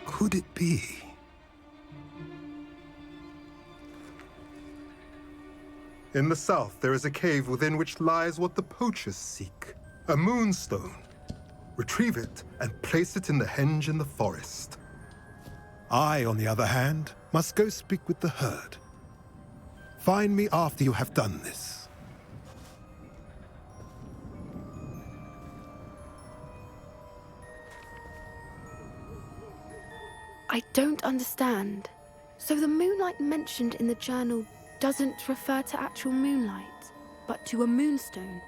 Could it be? In the south, there is a cave within which lies what the poachers seek. A moonstone. Retrieve it and place it in the henge in the forest. I, on the other hand, must go speak with the herd. Find me after you have done this. I don't understand. So the moonlight mentioned in the journal doesn't refer to actual moonlight, but to a moonstone.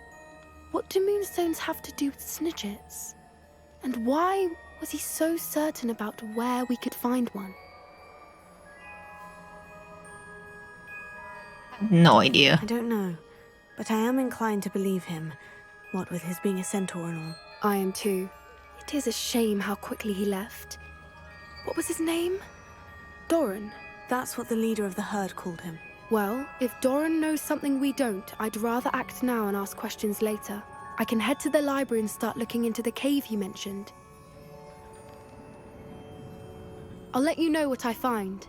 What do moonstones have to do with Snidgets? And why was he so certain about where we could find one? No idea. I don't know, but I am inclined to believe him, what with his being a centaur and all. I am too. It is a shame how quickly he left. What was his name? Doran. That's what the leader of the herd called him. Well, if Doran knows something we don't, I'd rather act now and ask questions later. I can head to the library and start looking into the cave you mentioned. I'll let you know what I find.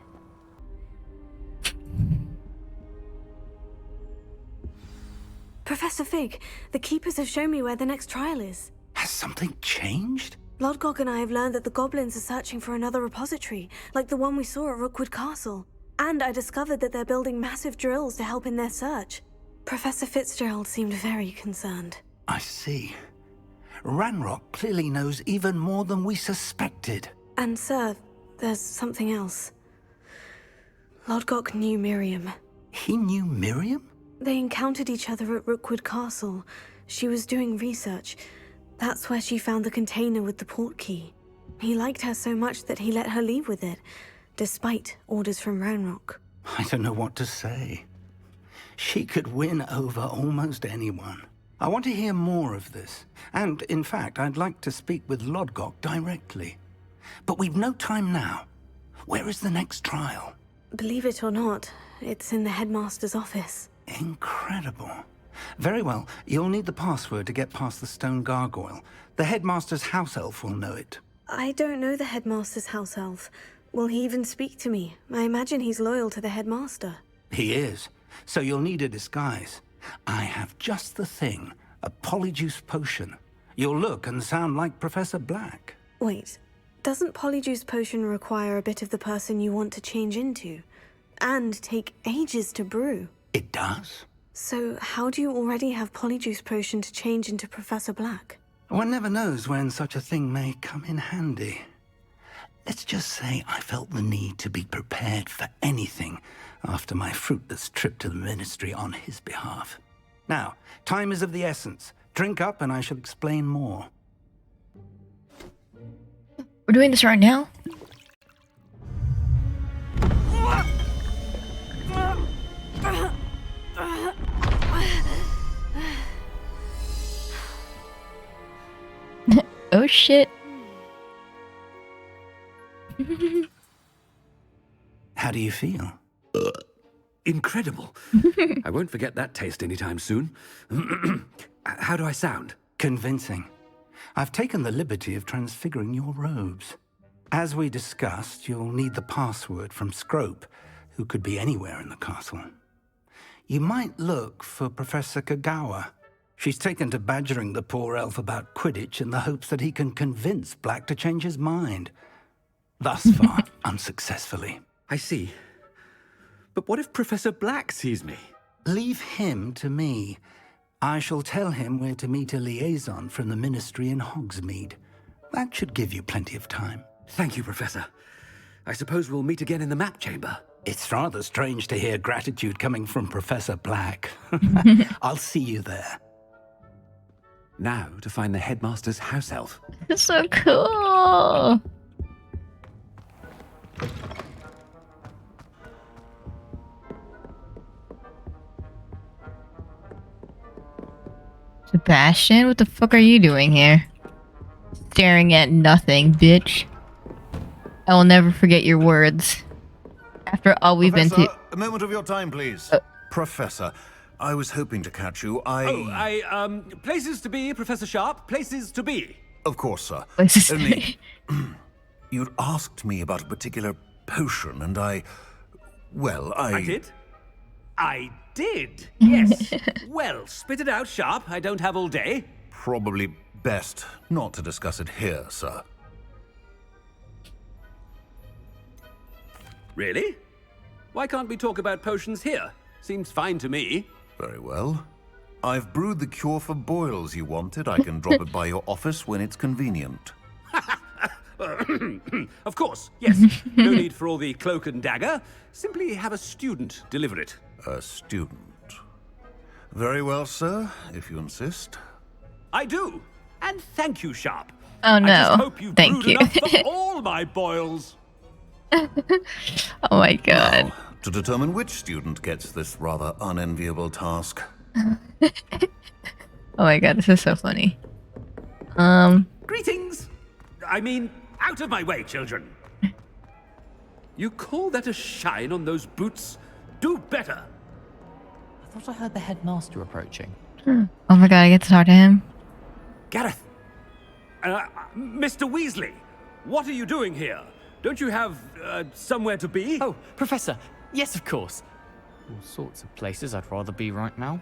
Professor Fig, the keepers have shown me where the next trial is. Has something changed? Lodgok and I have learned that the goblins are searching for another repository, like the one we saw at Rookwood Castle. And I discovered that they're building massive drills to help in their search. Professor Fitzgerald seemed very concerned. I see. Ranrock clearly knows even more than we suspected. And sir, there's something else. Lodgok knew Miriam. He knew Miriam? They encountered each other at Rookwood Castle. She was doing research. That's where she found the container with the port key. He liked her so much that he let her leave with it, despite orders from Ranrock. I don't know what to say. She could win over almost anyone. I want to hear more of this. And, in fact, I'd like to speak with Lodgok directly. But we've no time now. Where is the next trial? Believe it or not, it's in the headmaster's office. Incredible. Very well, you'll need the password to get past the stone gargoyle. The headmaster's house elf will know it. I don't know the headmaster's house elf. Will he even speak to me? I imagine he's loyal to the headmaster. He is. So you'll need a disguise. I have just the thing. A polyjuice potion. You'll look and sound like Professor Black. Wait, doesn't polyjuice potion require a bit of the person you want to change into? And take ages to brew? It does. So how do you already have polyjuice potion to change into Professor Black? One never knows when such a thing may come in handy. Let's just say I felt the need to be prepared for anything after my fruitless trip to the Ministry on his behalf. Now, time is of the essence. Drink up and I shall explain more. We're doing this right now? Oh shit. How do you feel? Incredible. I won't forget that taste anytime soon. How do I sound? Convincing. I've taken the liberty of transfiguring your robes. As we discussed, you'll need the password from Scrope, who could be anywhere in the castle. You might look for Professor Kagawa. She's taken to badgering the poor elf about Quidditch in the hopes that he can convince Black to change his mind. Thus far, unsuccessfully. I see. But what if Professor Black sees me? Leave him to me. I shall tell him we're to meet a liaison from the Ministry in Hogsmeade. That should give you plenty of time. Thank you, Professor. I suppose we'll meet again in the map chamber. It's rather strange to hear gratitude coming from Professor Black. I'll see you there. Now to find the headmaster's house elf. It's so cool. Sebastian, what the fuck are you doing here? Staring at nothing, bitch. I will never forget your words. After all we've been through. A moment of your time, please. Professor, I was hoping to catch you. Places to be, Professor Sharp. Places to be. Of course, sir. Places to Only, you'd asked me about a particular potion, and well, I did? I did, yes. Well, spit it out, Sharp. I don't have all day. Probably best not to discuss it here, sir. Really? Why can't we talk about potions here? Seems fine to me. Very well. I've brewed the cure for boils you wanted. I can drop it by your office when it's convenient. Of course, yes. No need for all the cloak and dagger. Simply have a student deliver it. A student. Very well, sir, if you insist. I do. And thank you, Sharp. Oh no. I just hope you've thank brewed you. enough for all my boils. Oh my god. Now, to determine which student gets this rather unenviable task. Oh my god, this is so funny. Greetings. I mean, out of my way, children. You call that a shine on those boots? Do better. I thought I heard the headmaster approaching. Oh my god, I get to talk to him. Gareth. Mr. Weasley, what are you doing here? Don't you have somewhere to be? Oh, Professor. Yes, of course. All sorts of places I'd rather be right now.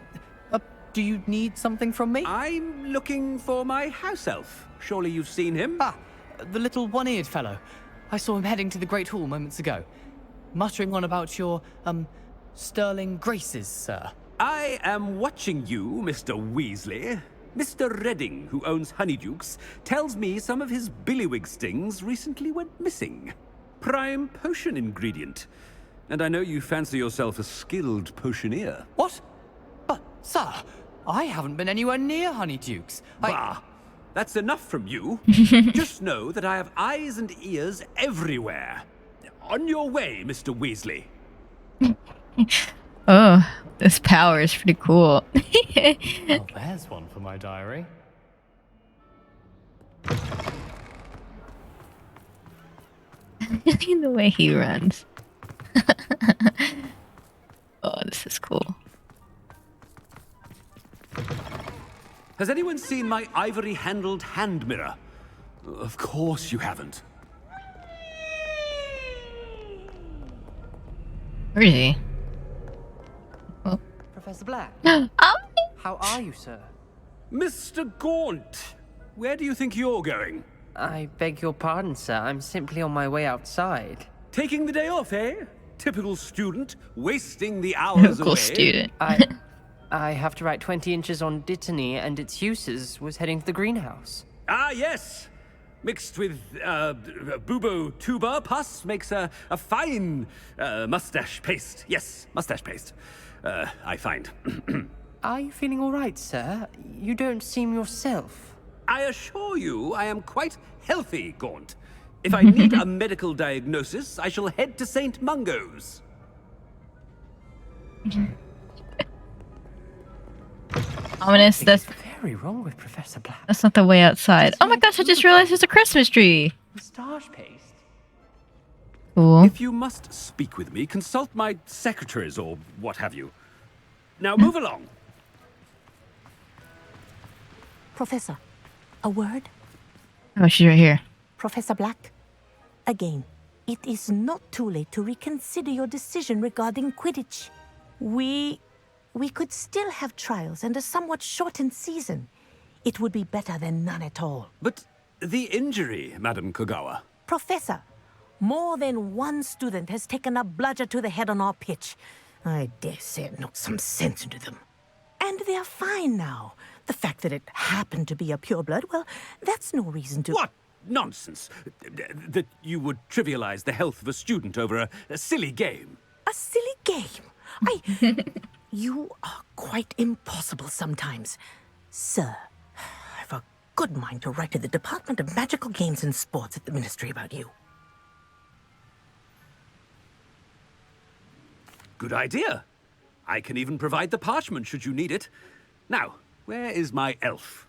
Do you need something from me? I'm looking for my house elf. Surely you've seen him? Ah, the little one-eared fellow. I saw him heading to the Great Hall moments ago. Muttering on about your, sterling graces, sir. I am watching you, Mr. Weasley. Mr. Redding, who owns Honeydukes, tells me some of his billywig stings recently went missing. Prime potion ingredient. And I know you fancy yourself a skilled potioneer. What? But, sir, I haven't been anywhere near Honeydukes. Bah! That's enough from you. Just know that I have eyes and ears everywhere. On your way, Mr. Weasley. Oh, this power is pretty cool. Well, there's one for my diary. Look at the way he runs. Oh, this is cool. Has anyone seen my ivory-handled hand mirror? Of course you haven't. Where is he? Oh. Professor Black. Oh. How are you, sir? Mr. Gaunt, where do you think you're going? I beg your pardon, sir. I'm simply on my way outside. Taking the day off, eh? Typical student, wasting the hours away. Student. I have to write 20 inches on Dittany and its uses. Was heading to the greenhouse. Ah, yes. Mixed with bubo tuber pus makes a fine mustache paste. Yes, mustache paste. I find. Are you feeling all right, sir? You don't seem yourself. I assure you I am quite healthy, Gaunt. If I need a medical diagnosis, I shall head to St. Mungo's. Ominous, that's very wrong with Professor Black. That's not the way outside. Oh my gosh, I just realized there's a Christmas tree. Moustache paste. Cool. If you must speak with me, consult my secretaries or what have you. Now move along. Professor, a word? Oh, she's right here. Professor Black, again, it is not too late to reconsider your decision regarding Quidditch. We could still have trials and a somewhat shortened season. It would be better than none at all. But the injury, Madam Kogawa. Professor, more than one student has taken a bludger to the head on our pitch. I dare say it knocked some sense into them. And they're fine now. The fact that it happened to be a pureblood, well, that's no reason to... What nonsense! That you would trivialize the health of a student over a silly game. A silly game? You are quite impossible sometimes. Sir, I've a good mind to write to the Department of Magical Games and Sports at the Ministry about you. Good idea. I can even provide the parchment should you need it. Now, Where is my elf?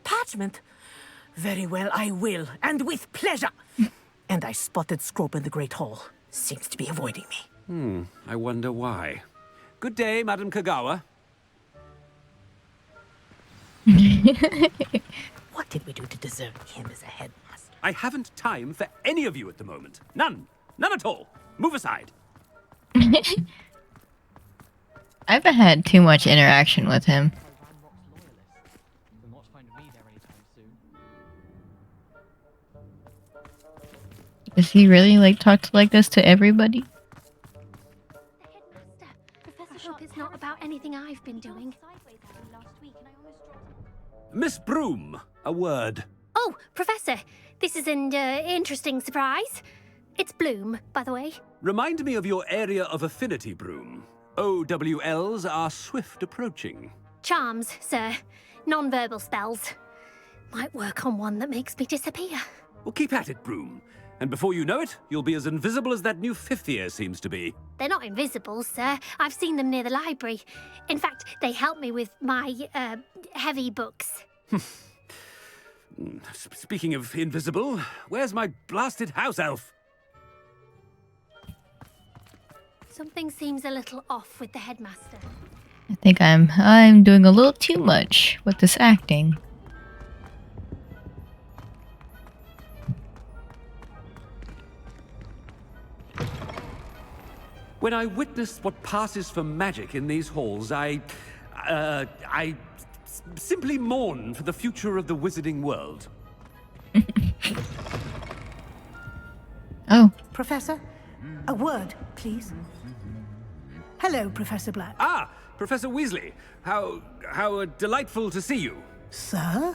Parchment? Very well, I will, and with pleasure. And I spotted Scrope in the Great Hall. Seems to be avoiding me. I wonder why. Good day, Madam Kagawa. What did we do to deserve him as a headmaster? I haven't time for any of you at the moment. None. None at all. Move aside. I haven't had too much interaction with him. Does he really like talk like this to everybody? Professor Hope is not about anything I've been doing. Miss Broom, a word. Oh, Professor, this is an interesting surprise. It's Bloom, by the way. Remind me of your area of affinity, Broom. OWLs are swift approaching. Charms, sir. Non-verbal spells. Might work on one that makes me disappear. Well, keep at it, Broom. And before you know it, you'll be as invisible as that new fifth year seems to be. They're not invisible, sir. I've seen them near the library. In fact, they help me with my, heavy books. Speaking of invisible, where's my blasted house elf? Something seems a little off with the headmaster. I think I'm doing a little too much with this acting. When I witness what passes for magic in these halls, I simply mourn for the future of the wizarding world. Oh. Professor, a word, please. Hello, Professor Black. Ah, Professor Weasley. How delightful to see you. Sir?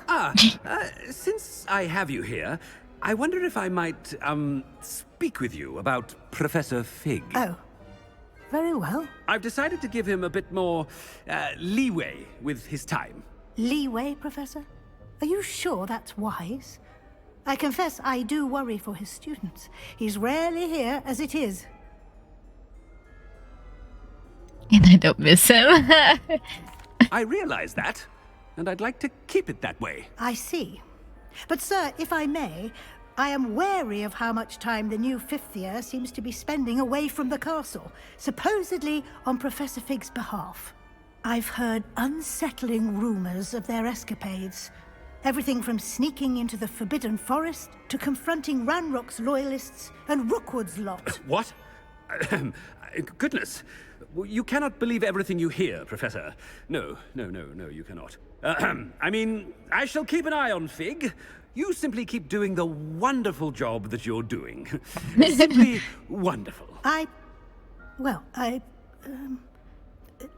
Since I have you here, I wonder if I might, speak with you about Professor Fig. Oh. Very well. I've decided to give him a bit more, leeway with his time. Leeway, Professor? Are you sure that's wise? I confess I do worry for his students. He's rarely here as it is. And I don't miss him. I realize that, and I'd like to keep it that way. I see. But, sir, if I may, I am wary of how much time the new fifth year seems to be spending away from the castle, supposedly on Professor Fig's behalf. I've heard unsettling rumors of their escapades. Everything from sneaking into the Forbidden Forest to confronting Ranrock's loyalists and Rookwood's lot. What? Goodness. You cannot believe everything you hear, Professor. No, you cannot. I mean, I shall keep an eye on Fig. You simply keep doing the wonderful job that you're doing. Simply wonderful.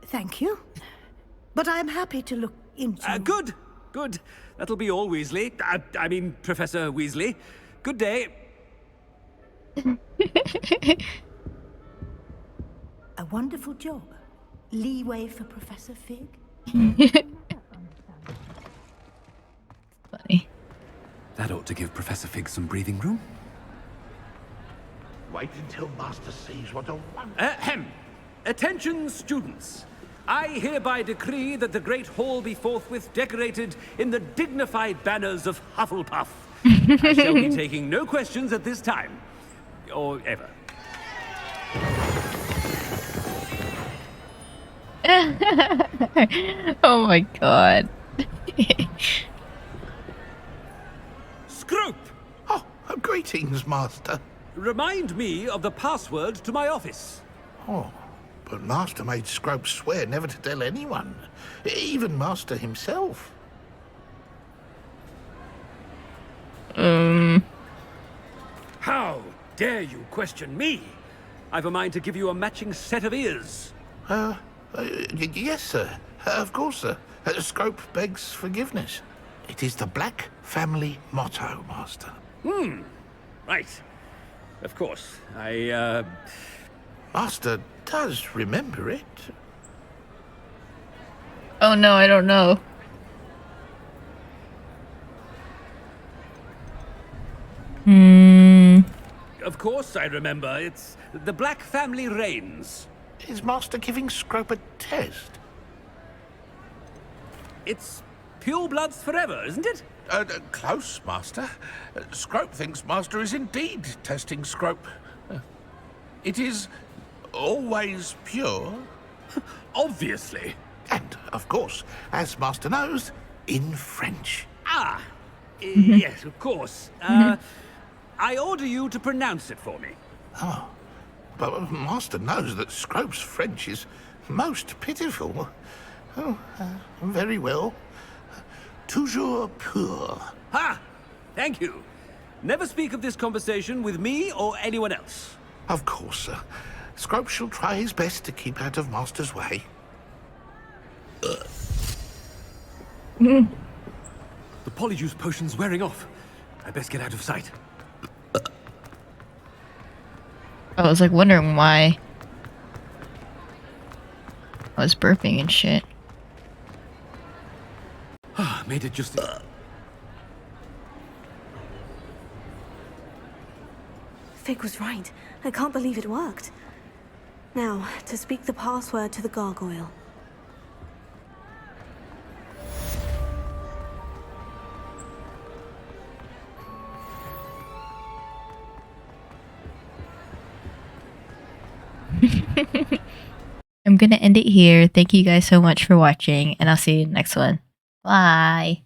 Thank you. But I'm happy to look into... Good. That'll be all, Weasley. I mean, Professor Weasley. Good day. A wonderful job. Leeway for Professor Fig. Funny. That ought to give Professor Fig some breathing room. Wait until Master sees what a Attention, students. I hereby decree that the Great Hall be forthwith decorated in the dignified banners of Hufflepuff. I shall be taking no questions at this time. Or ever. Oh my god. Scrope! Oh, greetings, Master. Remind me of the password to my office. Oh, but Master made Scrope swear never to tell anyone, even Master himself. How dare you question me? I've a mind to give you a matching set of ears. Yes, sir. Of course, sir. Scrope begs forgiveness. It is the Black family motto, Master. Right. Of course. Master does remember it. Oh no, I don't know. Of course I remember. It's the Black family reigns. Is Master giving Scrope a test? It's pure bloods forever, isn't it? Close, Master. Scrope thinks Master is indeed testing Scrope. It is always pure. Obviously. And, of course, as Master knows, in French. Ah, yes, of course. I order you to pronounce it for me. Oh, but Master knows that Scrope's French is most pitiful. Oh, very well. Toujours pur. Ha! Thank you. Never speak of this conversation with me or anyone else. Of course, sir. Scrope shall try his best to keep out of Master's way. The polyjuice potion's wearing off. I best get out of sight. I was like wondering why I was burping and shit. Made it just... Fig was right. I can't believe it worked. Now, to speak the password to the gargoyle. I'm gonna end it here. Thank you guys so much for watching, and I'll see you in the next one. Bye.